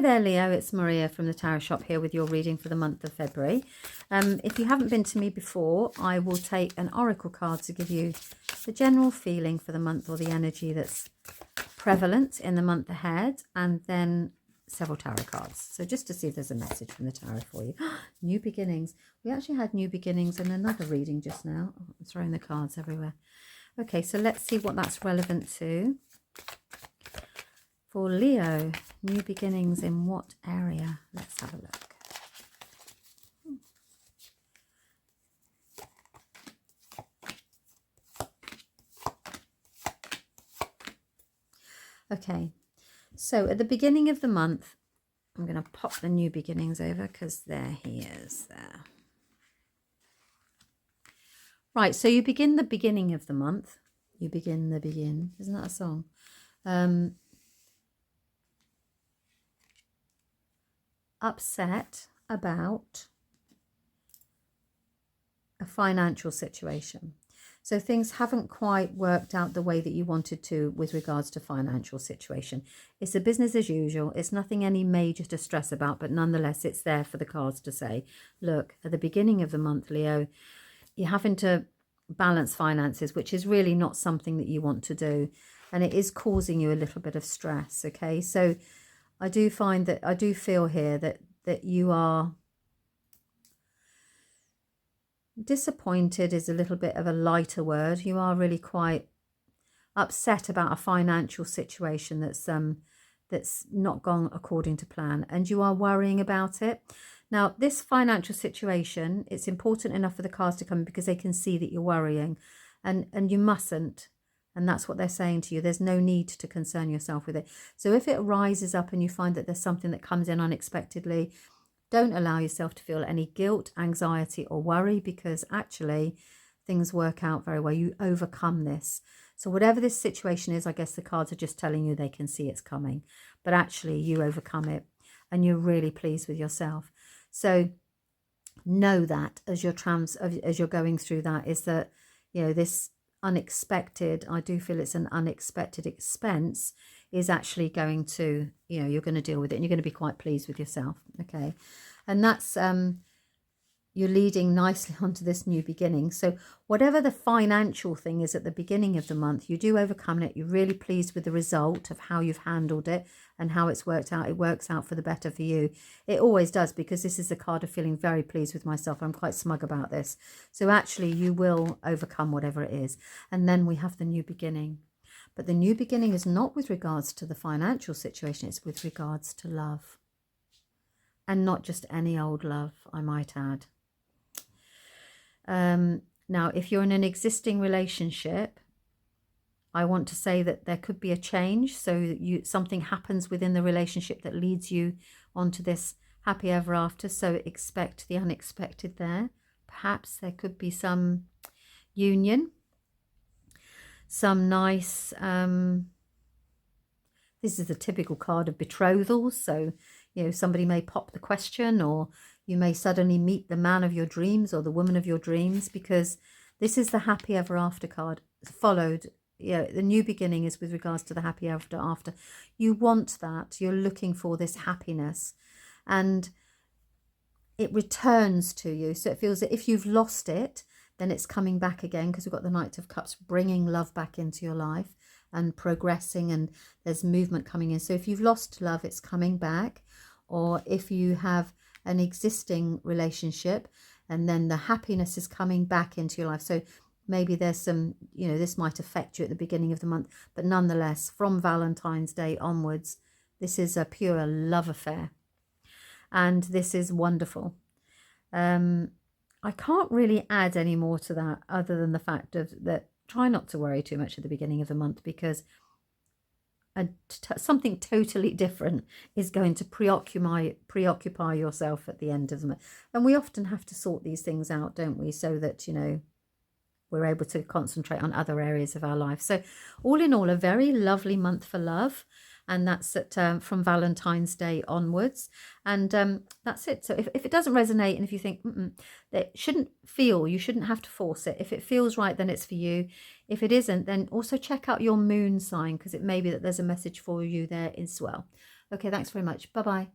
there, Leo. It's Maria from the Tarot Shop here with your reading for the month of February. If you haven't been to me before, I will take an oracle card to give you the general feeling for the month or the energy that's prevalent in the month ahead, and then several tarot cards. So just to see if there's a message from the tarot for you. New beginnings. We actually had new beginnings in another reading just now. Oh, I'm throwing the cards everywhere. Okay, so let's see what that's relevant to. For Leo, new beginnings in what area? Let's have a look. Okay, so at the beginning of the month, I'm going to pop the new beginnings over because there he is there. Right, so you begin the beginning of the month. You begin the begin. Isn't that a song? Upset about a financial situation. So things haven't quite worked out the way that you wanted to with regards to financial situation. It's a business as usual. It's nothing any major to stress about, but nonetheless, it's there for the cards to say, look, at the beginning of the month, Leo, you're having to balance finances, which is really not something that you want to do. And it is causing you a little bit of stress, okay? So I do find that, I do feel here that you are disappointed is a little bit of a lighter word. You are really quite upset about a financial situation that's not gone according to plan, and you are worrying about it. Now, this financial situation, it's important enough for the cards to come because they can see that you're worrying, and you mustn't. And that's what they're saying to you. There's no need to concern yourself with it. So if it rises up and you find that there's something that comes in unexpectedly, don't allow yourself to feel any guilt, anxiety or worry, because actually things work out very well. You overcome this. So whatever this situation is, I guess the cards are just telling you they can see it's coming. But actually you overcome it and you're really pleased with yourself. So know that as you're going through that, is that, you know, this unexpected, I do feel it's an unexpected expense, is actually going to, you know, you're going to deal with it and you're going to be quite pleased with yourself. Okay. And that's, you're leading nicely onto this new beginning. So whatever the financial thing is at the beginning of the month, you do overcome it. You're really pleased with the result of how you've handled it and how it's worked out. It works out for the better for you. It always does, because this is a card of feeling very pleased with myself. I'm quite smug about this. So actually you will overcome whatever it is. And then we have the new beginning. But the new beginning is not with regards to the financial situation. It's with regards to love. And not just any old love, I might add. Now, if you're in an existing relationship, I want to say that there could be a change. So something happens within the relationship that leads you onto this happy ever after. So expect the unexpected there. Perhaps there could be some union. Some nice, this is a typical card of betrothals. So, you know, somebody may pop the question, or you may suddenly meet the man of your dreams or the woman of your dreams, because this is the happy ever after card followed. Yeah, the new beginning is with regards to the happy ever after. You want that. You're looking for this happiness, and it returns to you. So it feels that if you've lost it, then it's coming back again, because we've got the Knight of Cups bringing love back into your life and progressing, and there's movement coming in. So if you've lost love, it's coming back. Or if you have an existing relationship and then the happiness is coming back into your life. So maybe there's some, you know, this might affect you at the beginning of the month, but nonetheless, from Valentine's Day onwards, this is a pure love affair. And this is wonderful. I can't really add any more to that other than the fact of that try not to worry too much at the beginning of the month, because something totally different is going to preoccupy yourself at the end of the month. And we often have to sort these things out, don't we? So that, you know, we're able to concentrate on other areas of our life. So all in all, a very lovely month for love. And that's at, from Valentine's Day onwards. And that's it. So if it doesn't resonate, and if you think, that shouldn't feel, you shouldn't have to force it. If it feels right, then it's for you. If it isn't, then also check out your moon sign, because it may be that there's a message for you there as well. Okay, thanks very much. Bye-bye.